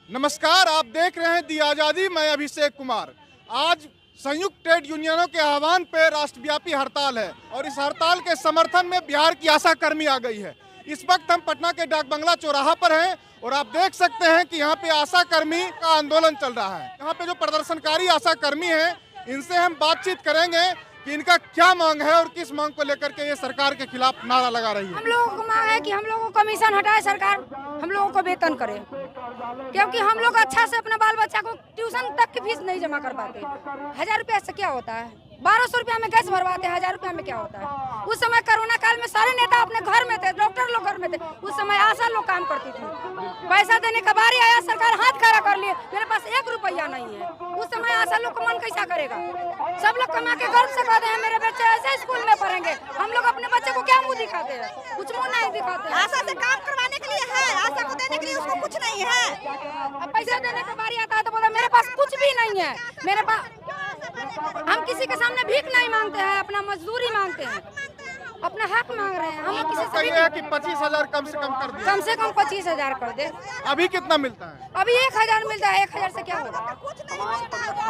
नमस्कार, आप देख रहे हैं दी आज़ादी। मैं अभिषेक कुमार। आज संयुक्त ट्रेड यूनियनों के आह्वान पर राष्ट्रव्यापी हड़ताल है और इस हड़ताल के समर्थन में बिहार की आशा कर्मी आ गई है। इस वक्त हम पटना के डाक बंगला चौराहा पर हैं और आप देख सकते हैं कि यहाँ पे आशा कर्मी का आंदोलन चल रहा है। यहाँ पे जो प्रदर्शनकारी आशा कर्मी हैं, इनसे हम बातचीत करेंगे कि इनका क्या मांग है और किस मांग को लेकर के ये सरकार के खिलाफ नारा लगा रही है। हम लोगों को मांग है कि हम लोगों को कमीशन हटाए सरकार, हम लोगों को वेतन करे, क्योंकि हम लोग अच्छा से अपने बाल बच्चा को ट्यूशन तक की फीस नहीं जमा कर पाते। 1000 रुपया से क्या होता है? 1200 रुपया में गैस भरवाते हैं, 1000 रुपया में क्या होता है? उस समय कोरोना काल में सारे नेता अपने घर में थे, डॉक्टर लोग घर में थे। उस समय आशा लोग काम करती थी। पैसा देने का बारी आया, सरकार हाथ खड़ा कर लिए, मेरे पास 1 रुपया नहीं है। उस समय आशा लोग को मन कैसा करेगा? सब लोग कमा के गर्व से कहते हैं मेरे बच्चे ऐसे स्कूल में पढ़ेंगे। हम लोग अपने बच्चे को क्या मुंह दिखाते हैं? कुछ मुंह नहीं दिखाते। आशा से काम करवाने के लिए है, आशा को देने के लिए उसको कुछ नहीं है। अब पैसा देने का बारी आता है तो बोला मेरे पास कुछ भी नहीं है। मेरे पास हम किसी के सामने भीख नहीं मांगते हैं, अपना मजदूरी मांगते हैं, अपना हक मांग रहे हैं। हम किसी से है कि 25,000 कम से कम कर दिया। कम से कम 25,000 कर दे। अभी कितना मिलता है? अभी 1000 मिलता है। 1000 से क्या होगा?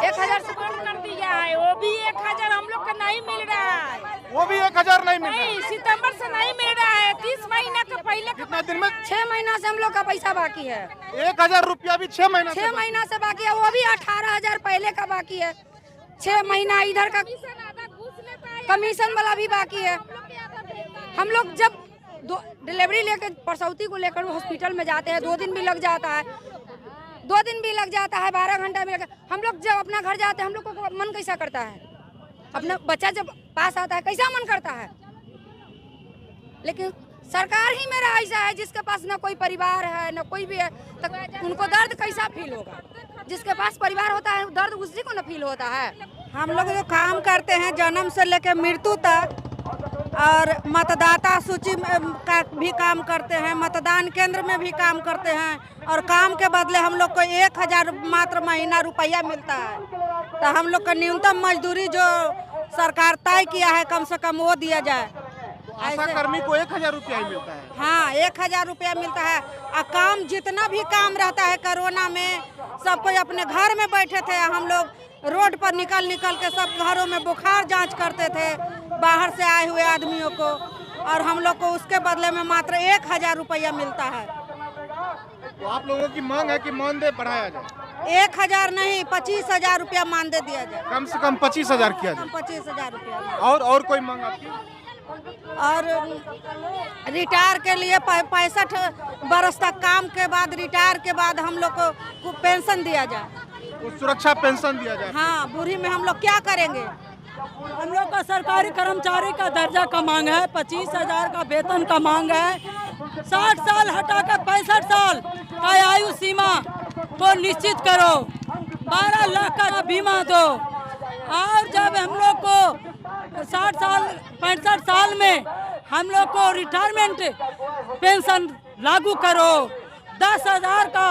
1000 से बंद कर दिया है, वो भी 1000 हम लोग का नहीं मिल रहा है। वो भी 1000 नहीं मिल रहा है। नहीं, सितंबर से नहीं मिल रहा है। 30 महीना के पहले कितना दिन में? 6 महीना से हम लोग का पैसा बाकी है। 1000 रुपया भी 6 महीना 6 महीना से बाकी है, वो भी 18,000 पहले का बाकी है। 6 महीना इधर का कमीशन वाला भी बाकी है। हम लोग जब डिलीवरी लेकर प्रसूति को लेकर हॉस्पिटल में जाते हैं, 2 दिन भी लग जाता है, 2 दिन भी लग जाता है, 12 घंटा भी लग। हम लोग जब अपना घर जाते हैं, हम लोग को मन कैसा करता है? अपना बच्चा जब पास आता है कैसा मन करता है? लेकिन सरकार ही मेरा ऐसा है जिसके पास ना कोई परिवार है ना कोई भी है, तक उनको दर्द कैसा फील होगा? जिसके पास परिवार होता है दर्द उसी को ना फील होता है। हम लोग जो काम करते हैं जन्म से लेकर मृत्यु तक, और मतदाता सूची में का भी काम करते हैं, मतदान केंद्र में भी काम करते हैं, और काम के बदले हम लोग को 1000 मात्र महीना रुपया मिलता है। तो हम लोग का न्यूनतम मजदूरी जो सरकार तय किया है कम से कम वो दिया जाए। आशा कर्मी को 1000 रुपया ही मिलता है। हाँ, 1000 रुपया मिलता है। और काम जितना भी काम रहता है, कोरोना में सब कोई अपने घर में बैठे थे, हम लोग रोड पर निकल के सब घरों में बुखार जांच करते थे बाहर से आए हुए आदमियों को, और हम लोग को उसके बदले में मात्र 1000 रुपया मिलता है। तो आप लोगों की मांग है कि मानदेय बढ़ाया जाए? 1000 नहीं, 25,000 रुपया मानदेय दिया जाए। कम से कम 25,000 किया जाए। 25,000 रुपया। और कोई मांग आपकी? और रिटायर के लिए 65 बरस तक काम के बाद, रिटायर के बाद हम लोग को पेंशन दिया जाए। तो सुरक्षा पेंशन दिया जाए। हाँ, बूढ़ी में हम लोग क्या करेंगे? हम लोग का सरकारी कर्मचारी का दर्जा का मांग है, 25,000 का वेतन का मांग है। 60 साल हटाकर 65 साल का आयु सीमा को निश्चित करो। 12 लाख का बीमा दो। और जब हम लोग को 60 साल 65 साल में हम लोग को रिटायरमेंट पेंशन लागू करो। 10,000 का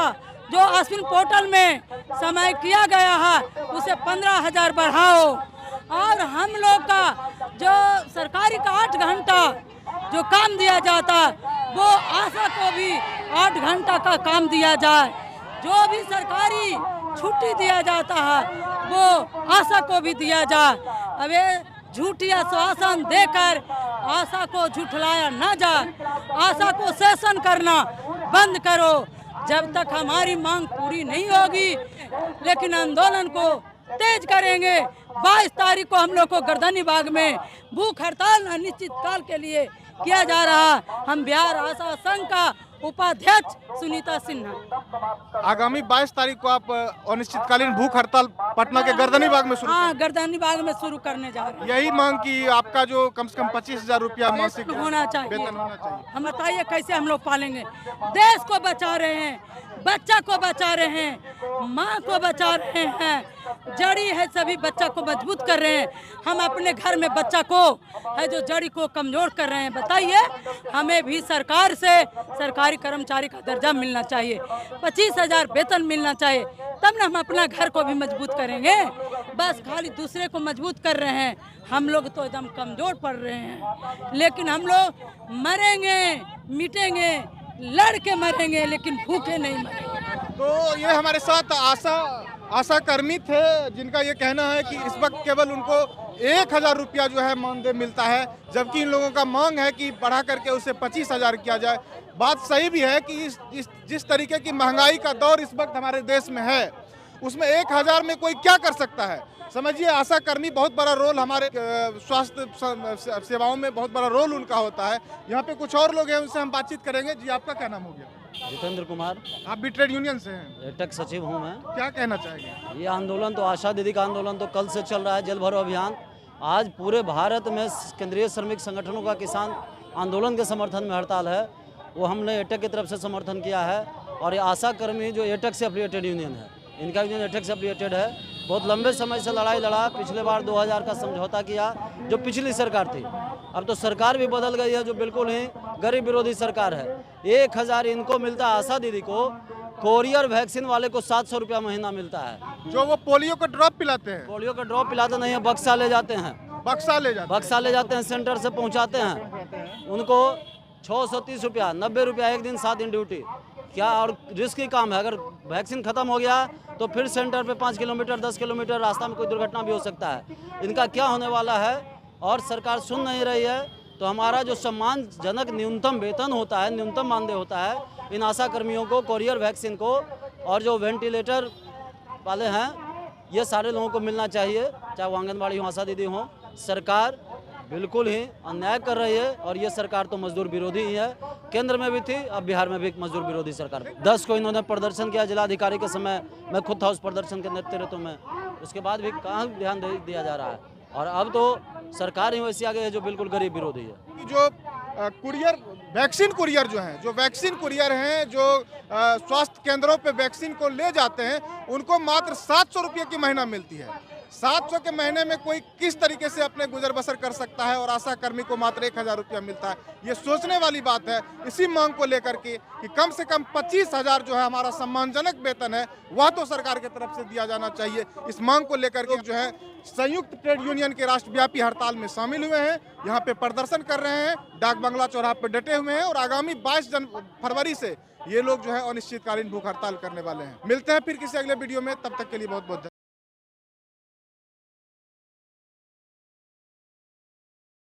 जो अश्विन पोर्टल में समय किया गया है उसे 15,000 बढ़ाओ। और हम लोग का जो सरकारी का 8 घंटा जो काम दिया जाता वो आशा को भी 8 घंटा का काम दिया जाए। जो भी सरकारी छुट्टी दिया जाता है वो आशा को भी दिया जाए। अब ये झूठी आश्वासन देकर आशा को झुठलाया न जाए। आशा को शोषण करना बंद करो। जब तक हमारी मांग पूरी नहीं होगी, लेकिन आंदोलन को तेज करेंगे। 22 तारीख को हम लोग को गर्दनी बाग में भूख हड़ताल अनिश्चितकाल के लिए किया जा रहा। हम बिहार आशा संघ का उपाध्यक्ष सुनीता सिन्हा। आगामी 22 तारीख को आप अनिश्चितकालीन भूख हड़ताल पटना के गर्दनी बाग में शुरू? हाँ, गर्दनी बाग में शुरू करने जा रहे हैं। यही मांग की आपका जो कम से कम 25,000 रुपया मासिक होना चाहिए। वेतन होना चाहिए। हम बताइए कैसे हम लोग पालेंगे? देश को बचा रहे हैं, बच्चा को बचा रहे हैं, माँ को बचा रहे हैं, जड़ी है सभी बच्चा को मजबूत कर रहे हैं। हम अपने घर में बच्चा को है जो जड़ी को कमजोर कर रहे हैं। बताइए, हमें भी सरकार से सरकारी कर्मचारी का दर्जा मिलना चाहिए, 25,000 वेतन मिलना चाहिए, तब ना हम अपना घर को भी मजबूत करेंगे। बस खाली दूसरे को मजबूत कर रहे हैं, हम लोग तो एकदम कमजोर पड़ रहे हैं। लेकिन हम लोग मरेंगे, मिटेंगे, लड़ के मरेंगे, लेकिन भूखे नहीं मरेंगे। तो ये हमारे साथ आशा कर्मी थे जिनका ये कहना है कि इस वक्त केवल उनको 1000 रुपया जो है मानदेय मिलता है, जबकि इन लोगों का मांग है कि बढ़ा करके उसे 25,000 किया जाए। बात सही भी है कि जिस तरीके की महंगाई का दौर इस वक्त हमारे देश में है, उसमें 1000 में कोई क्या कर सकता है। समझिए, आशा कर्मी बहुत बड़ा रोल हमारे स्वास्थ्य सेवाओं में बहुत बड़ा रोल उनका होता है। यहाँ पे कुछ और लोग हैं, उनसे हम बातचीत करेंगे। जी, आपका क्या नाम हो गया? जितेंद्र कुमार, आप भी ट्रेड यूनियन से हैं? एटेक सचिव हूँ मैं। क्या कहना चाहेंगे? ये आंदोलन तो आशा दीदी का आंदोलन तो कल से चल रहा है, जल भरो अभियान। आज पूरे भारत में केंद्रीय श्रमिक संगठनों का किसान आंदोलन के समर्थन में हड़ताल है, वो हमने एटेक की तरफ से समर्थन किया है। और ये आशा कर्मी जो एटेक से एफिलिएटेड यूनियन है, इनका यूनियन एटेक से एफिलिएटेड है, बहुत लंबे समय से लड़ाई लड़ा। पिछले बार 2000 का समझौता किया जो पिछली सरकार थी। अब तो सरकार भी बदल गई है, जो बिल्कुल ही गरीब विरोधी सरकार है। 1000 इनको मिलता है, आशा दीदी को। कोरियर वैक्सीन वाले को 700 रुपया महीना मिलता है। जो वो पोलियो का ड्रॉप पिलाते हैं? पोलियो का ड्रॉप पिलाते नहीं है, बक्सा ले जाते हैं। बक्सा ले जाते हैं, सेंटर से पहुंचाते हैं। उनको 630 रुपया, 90 रुपया एक दिन 7 दिन ड्यूटी। क्या और रिस्की काम है। अगर वैक्सीन खत्म हो गया तो फिर सेंटर पे 5 किलोमीटर 10 किलोमीटर रास्ता में कोई दुर्घटना भी हो सकता है। इनका क्या होने वाला है और सरकार सुन नहीं रही है। तो हमारा जो सम्मानजनक न्यूनतम वेतन होता है, न्यूनतम मानदेय होता है, इन आशा कर्मियों को, कोरियर वैक्सीन को और जो वेंटिलेटर वाले हैं, ये सारे लोगों को मिलना चाहिए, चाहे वो आंगनबाड़ी हो, आशा दीदी हो। सरकार बिल्कुल ही अन्याय कर रही है और ये सरकार तो मजदूर विरोधी ही है। केंद्र में भी थी, अब बिहार में भी मजदूर विरोधी सरकार। 10 को इन्होंने प्रदर्शन किया जिलाधिकारी के समय, मैं खुद था उस प्रदर्शन के नेतृत्व में। उसके बाद भी कहाँ ध्यान दिया जा रहा है। और अब तो सरकार ही वैसी आ गई है जो बिल्कुल गरीब विरोधी है। जो कुरियर वैक्सीन कुरियर जो वैक्सीन कुरियर हैं, जो स्वास्थ्य केंद्रों पे वैक्सीन को ले जाते हैं, उनको मात्र 700 रुपये की महीना मिलती है। 700 के महीने में कोई किस तरीके से अपने गुजर बसर कर सकता है और आशा कर्मी को मात्र 1000 रुपया मिलता है। ये सोचने वाली बात है। इसी मांग को लेकर के कि कम से कम 25,000 जो है हमारा सम्मानजनक वेतन है, वह तो सरकार की तरफ से दिया जाना चाहिए। इस मांग को लेकर के जो है संयुक्त ट्रेड यूनियन के राष्ट्रव्यापी हड़ताल में शामिल हुए हैं, यहाँ पे प्रदर्शन कर रहे हैं, डाक बंगला चौराहा पे डटे हुए हैं और आगामी 22 फरवरी से ये लोग जो है अनिश्चितकालीन भूख हड़ताल करने वाले हैं। मिलते हैं फिर किसी अगले वीडियो में, तब तक के लिए बहुत बहुत